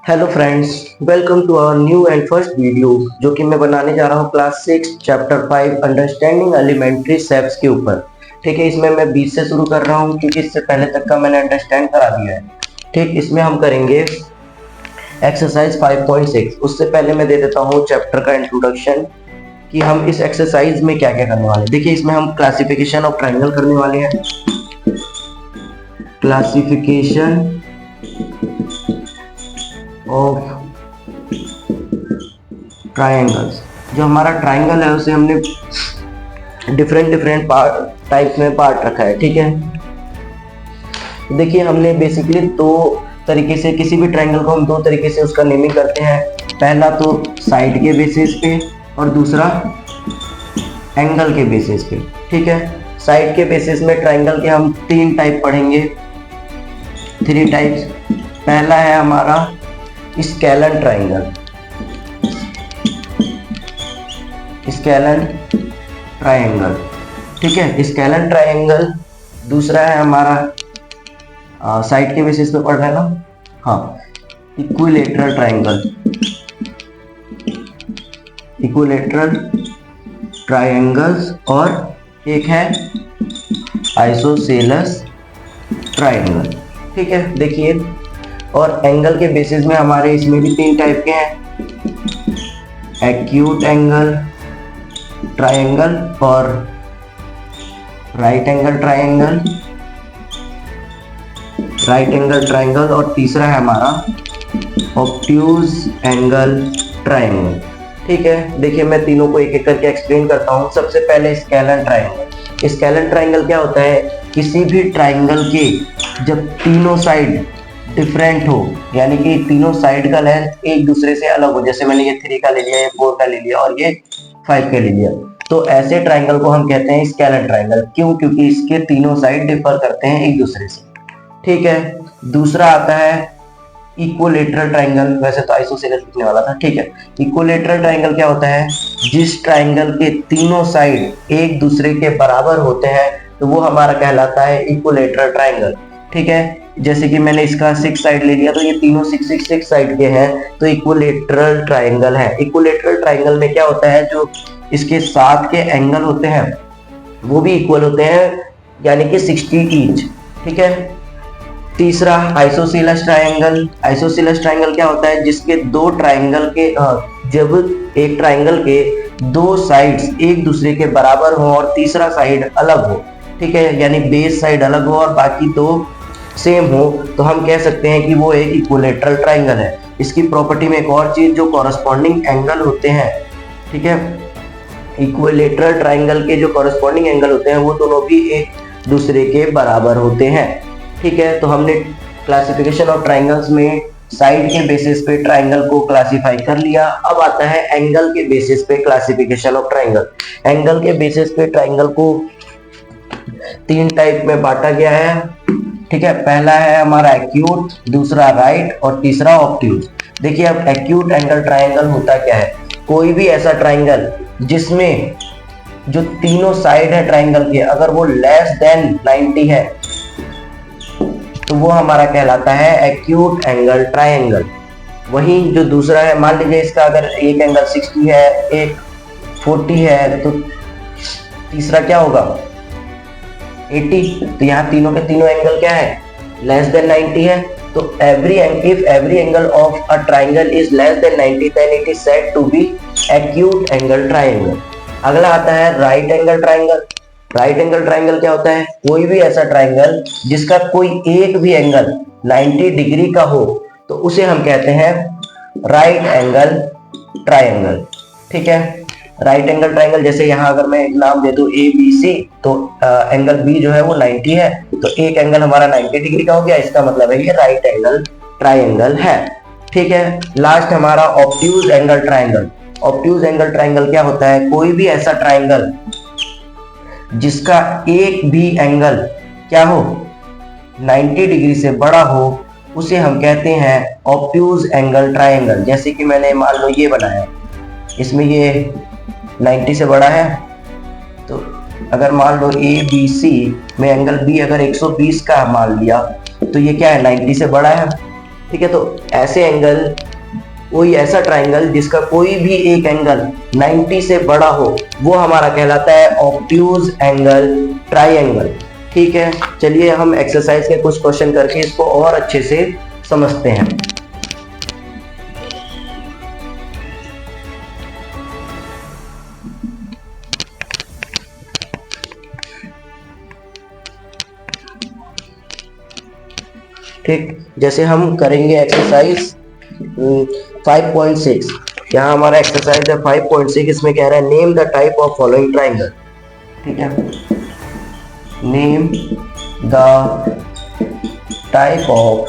Hello friends, welcome to our new and first video जो कि मैं बनाने जा रहा हूँ class 6 chapter 5 understanding elementary steps के ऊपर। ठीक है, इसमें मैं 20 से शुरू कर रहा हूँ क्योंकि इससे पहले तक का मैंने अंडरस्टैंड करा दिया है। ठीक, इसमें हम करेंगे एक्सरसाइज 5.6। उससे पहले मैं दे देता हूँ चैप्टर का इंट्रोडक्शन कि हम इस एक्सरसाइज में क्या क्या करने वाले हैं। देखिए, इसमें हम क्लासिफिकेशन ऑफ ट्राइंगल करने वाले हैं। Classification of triangles. जो हमारा ट्राइंगल है उसे हमने डिफरेंट डिफरेंट टाइप में पार्ट रखा है। ठीक है, देखिए हमने बेसिकली दो तरीके से किसी भी ट्राइंगल को हम दो तरीके से उसका नेमिंग करते हैं। पहला तो साइड के बेसिस पे और दूसरा एंगल के बेसिस पे। ठीक है, साइड के बेसिस में ट्राइंगल के हम तीन टाइप पढ़ेंगे, थ्री टाइप्स। पहला है हमारा स्केलन ट्राइंगल, स्केलन ट्राइंगल। ठीक है, स्केलन ट्राइंगल। दूसरा है हमारा साइड के बेसिस पे पढ़ रहे हैं ना, हाँ, इक्विलेटरल ट्राइंगल, इक्विलेटरल ट्राइंगल्स। और एक है आइसोसेलस ट्राइंगल। ठीक है, देखिए, और एंगल के बेसिस में हमारे इसमें भी तीन टाइप के हैं, एक्यूट एंगल ट्राइंगल और right angle triangle, right angle triangle. और तीसरा है हमारा ऑब्ट्यूज एंगल ट्राइंगल। ठीक है, देखिए मैं तीनों को एक एक करके एक्सप्लेन करता हूँ। सबसे पहले स्केलन ट्राइंगल। स्केलन ट्राइंगल क्या होता है? किसी भी ट्राइंगल के जब तीनों साइड डिफरेंट हो, यानी कि तीनों साइड का लेंथ एक दूसरे से अलग हो, जैसे मैंने ये 3 का ले लिया, ये 4 का ले लिया और ये 5 का ले लिया, तो ऐसे ट्राइंगल को हम कहते हैं स्केलन ट्राइंगल। क्यों? क्योंकि इसके तीनों साइड डिफर करते हैं एक दूसरे से। ठीक है, दूसरा आता है इक्विलेटरल ट्राइंगल। वैसे तो आइसोसेलेस लिखने वाला था। ठीक है, इक्विलेटरल ट्राइंगल क्या होता है? जिस ट्राइंगल के तीनों साइड एक दूसरे के बराबर होते हैं तो वो हमारा कहलाता है इक्विलेटरल ट्राइंगल। ठीक है, जैसे कि मैंने इसका 6 साइड ले लिया तो ये तीनों 6 साइड के हैं, तो इक्विलेटरल ट्राइंगल है। इक्विलेटरल ट्राइंगल में क्या होता है, जो इसके साथ के एंगल होते हैं वो भी इक्वल होते हैं, यानी कि 60 ईच। ठीक है, तीसरा आइसोसेलस ट्राइंगल। आइसोसेलस ट्राइंगल क्या होता है? जिसके दो ट्राइंगल के जब एक ट्राइंगल के दो साइड्स एक दूसरे के बराबर हो और तीसरा साइड अलग हो। ठीक है, यानी बेस साइड अलग हो और बाकी दो सेम हो, तो हम कह सकते हैं कि वो एक इक्विलेटरल ट्राइंगल है। इसकी प्रॉपर्टी में एक और चीज, जो कॉरस्पॉन्डिंग एंगल होते हैं, ठीक है, इक्विलेटरल ट्राइंगल के जो कॉरस्पॉन्डिंग एंगल होते हैं वो दोनों भी एक दूसरे के बराबर होते हैं। ठीक है, तो हमने क्लासिफिकेशन ऑफ ट्राइंगल्स में साइड के बेसिस पे ट्राइंगल को क्लासिफाई कर लिया। अब आता है एंगल के बेसिस पे क्लासिफिकेशन ऑफ ट्राइंगल। एंगल के बेसिस पे ट्राइंगल को तीन टाइप में बांटा गया है। ठीक है, पहला है हमारा एक्यूट, दूसरा राइट और तीसरा ऑब्ट्यूज। देखिए, अब एक्यूट एंगल ट्राइंगल होता क्या है? कोई भी ऐसा ट्राइंगल जिसमें जो तीनों साइड है ट्राइंगल के, अगर वो लेस देन 90 है तो वो हमारा कहलाता है एक्यूट एंगल ट्राइंगल। वहीं जो दूसरा है, मान लीजिए इसका अगर एक एंगल 60 है, एक 40 है, तो तीसरा क्या होगा? 80। तो यहाँ तीनों के तीनों एंगल क्या है? लेस देन 90 है। तो if every angle of a triangle is less than 90 then it is said to be acute angle triangle। अगला आता है right angle triangle. Right angle triangle क्या होता है? कोई भी ऐसा ट्राइंगल जिसका कोई एक भी एंगल 90 डिग्री का हो तो उसे हम कहते हैं राइट एंगल ट्राइंगल। ठीक है, राइट एंगल ट्राइंगल, जैसे यहाँ अगर मैं एक नाम दे दूं ABC, तो एंगल B जो है वो 90 है, तो एक एंगल हमारा 90 डिग्री का हो गया, इसका मतलब है ये राइट एंगल ट्राइंगल है। ठीक है, लास्ट हमारा obtuse angle triangle. Obtuse angle triangle क्या होता है? कोई भी ऐसा ट्राइंगल जिसका एक भी एंगल क्या हो? 90 डिग्री से बड़ा हो, उसे हम कहते हैं ऑब्ट्यूज एंगल ट्राइंगल। जैसे कि मैंने मान लो ये बनाया, इसमें ये 90 से बड़ा है, तो अगर मान लो ABC में एंगल B अगर 120 का मान लिया तो ये क्या है? 90 से बड़ा है। ठीक है, तो ऐसे एंगल, कोई ऐसा ट्राइंगल जिसका कोई भी एक एंगल 90 से बड़ा हो, वो हमारा कहलाता है ऑब्ट्यूज एंगल ट्राइंगल। ठीक है, चलिए हम एक्सरसाइज के कुछ क्वेश्चन करके इसको और अच्छे से समझते हैं। ठीक, जैसे हम करेंगे एक्सरसाइज 5.6। यहाँ हमारा एक्सरसाइज है 5.6। इसमें कह रहा है name the type of following triangle. ठीक है, name the type of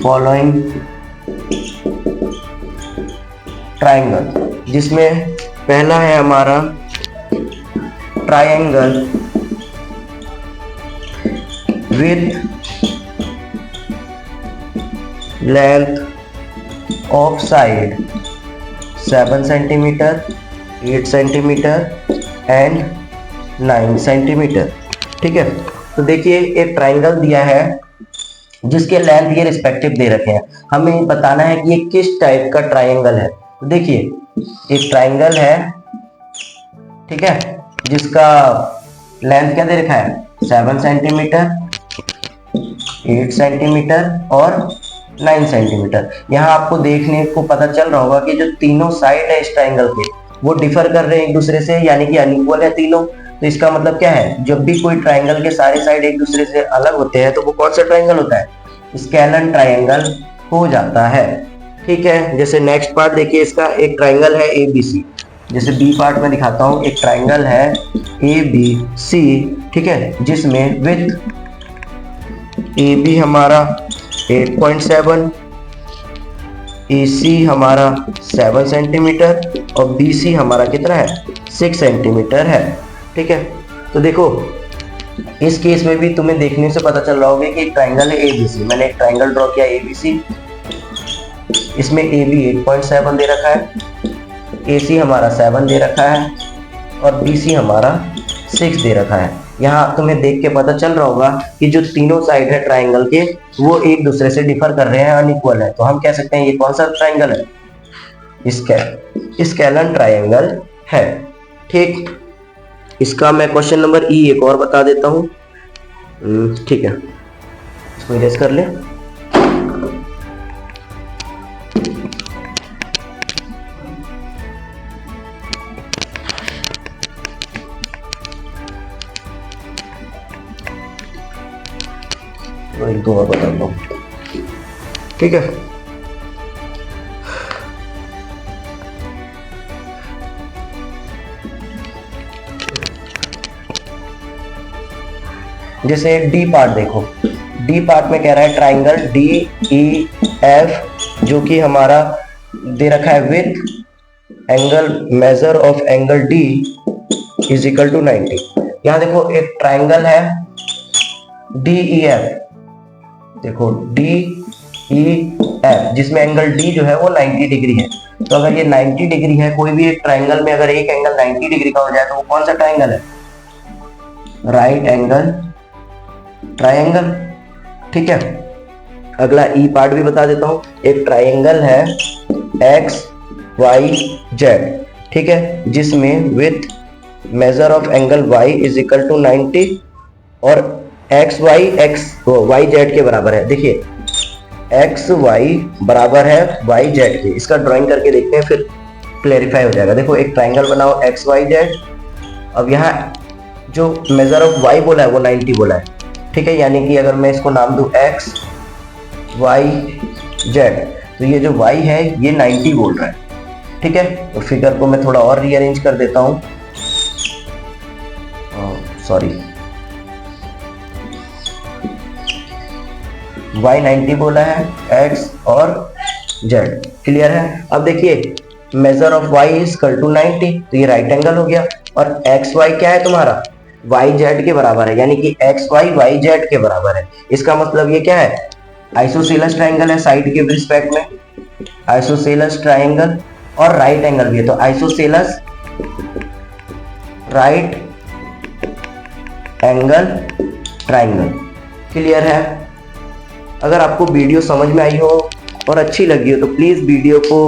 following triangle, जिसमें पहला है हमारा triangle with length of side 7 centimeter, 8 centimeter and 9 centimeter। ठीक है, तो देखिए एक ट्राइंगल दिया है जिसके लेंथ ये रिस्पेक्टिव दे रखे हैं। हमें बताना है कि ये किस टाइप का ट्राइंगल है। तो देखिए एक ट्राइंगल है, ठीक है, जिसका लेंथ क्या दे रखा है 7 सेंटीमीटर, 8 सेंटीमीटर और 9 सेंटीमीटर। यहाँ आपको देखने को पता चल रहा होगा कि जो तीनों साइड है इस ट्राइंगल के वो डिफर कर रहे हैं एक दूसरे से, यानी कि अनइक्वल है तीनों। तो इसका मतलब क्या है, जब भी कोई ट्राइंगल के सारे साइड एक दूसरे से अलग होते हैं तो वो कौन सा ट्राइंगल होता है, स्केलन ट्राइंगल हो जाता है। ठीक है, जैसे नेक्स्ट पार्ट देखिए, इसका एक ट्राइंगल है ABC। जैसे बी पार्ट में दिखाता हूँ, एक ट्राइंगल है ABC, ठीक है, जिसमें विथ AB हमारा 8.7, AC हमारा 7 सेंटीमीटर और BC हमारा कितना है 6 सेंटीमीटर है। ठीक है, तो देखो इस केस में भी तुम्हें देखने से पता चल रहा होगा कि एक ट्राइंगल है ABC। मैंने एक ट्राइंगल ड्रॉ किया ABC, इसमें AB 8.7 दे रखा है, AC हमारा 7 दे रखा है और BC हमारा 6 दे रखा है। यहाँ तुम्हें देख के पता चल रहा होगा कि जो तीनों साइड है ट्राइंगल के वो एक दूसरे से डिफर कर रहे हैं, अनइक्वल है। तो हम कह सकते हैं ये कौन सा ट्राइंगल है, स्केलन ट्राइंगल है। ठीक, इसका मैं क्वेश्चन नंबर E एक और बता देता हूँ। ठीक है, इसको इरेज कर ले। एक दो और बताता हूँ। ठीक है, जैसे डी पार्ट देखो, डी पार्ट में कह रहा है ट्राइंगल DEF जो कि हमारा दे रखा है with angle measure of angle D is equal to 90। यहाँ देखो एक ट्राइंगल है DEF, देखो DEF जिसमें एंगल D जो है वो 90 डिग्री है। तो अगर ये 90 डिग्री है, कोई भी एक ट्राइंगल में अगर एक एंगल 90 डिग्री का हो जाए तो वो कौन सा ट्राइंगल है, राइट एंगल ट्राइंगल। ठीक है, अगला E पार्ट भी बता देता हूँ। एक ट्राइंगल है XYZ, ठीक है, जिसमें with measure of angle Y is equal to 90 और YZ के बराबर है। देखिए XY बराबर है YZ के, इसका ड्राइंग करके देखते हैं फिर क्लेरिफाई हो जाएगा। देखो एक ट्राइंगल बनाओ XYZ, अब यहाँ जो मेजर ऑफ Y बोला है वो 90 बोला है। ठीक है, यानी कि अगर मैं इसको नाम दूं XYZ तो ये जो Y है ये 90 बोल रहा है। ठीक है, तो फिगर को मैं थोड़ा और रीअरेंज कर देता हूं, सॉरी, Y 90 बोला है, X और Z क्लियर है। अब देखिए measure of Y is equal to 90, तो ये राइट एंगल हो गया और XY क्या है तुम्हारा YZ के बराबर है, यानी कि XY YZ के बराबर है। इसका मतलब ये क्या है, आइसोसेलेस ट्राइंगल है साइड के रिस्पेक्ट में, आइसोसेलेस ट्राइंगल और राइट एंगल भी है। तो isosceles right angle triangle clear है। अगर आपको वीडियो समझ में आई हो और अच्छी लगी हो तो प्लीज़ वीडियो को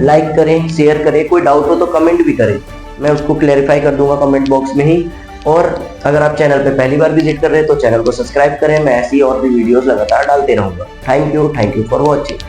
लाइक करें, शेयर करें, कोई डाउट हो तो कमेंट भी करें, मैं उसको क्लेरिफाई कर दूंगा कमेंट बॉक्स में ही। और अगर आप चैनल पे पहली बार विजिट कर रहे हैं तो चैनल को सब्सक्राइब करें, मैं ऐसी और भी वीडियोस लगातार डालते रहूंगा। Thank you for watching.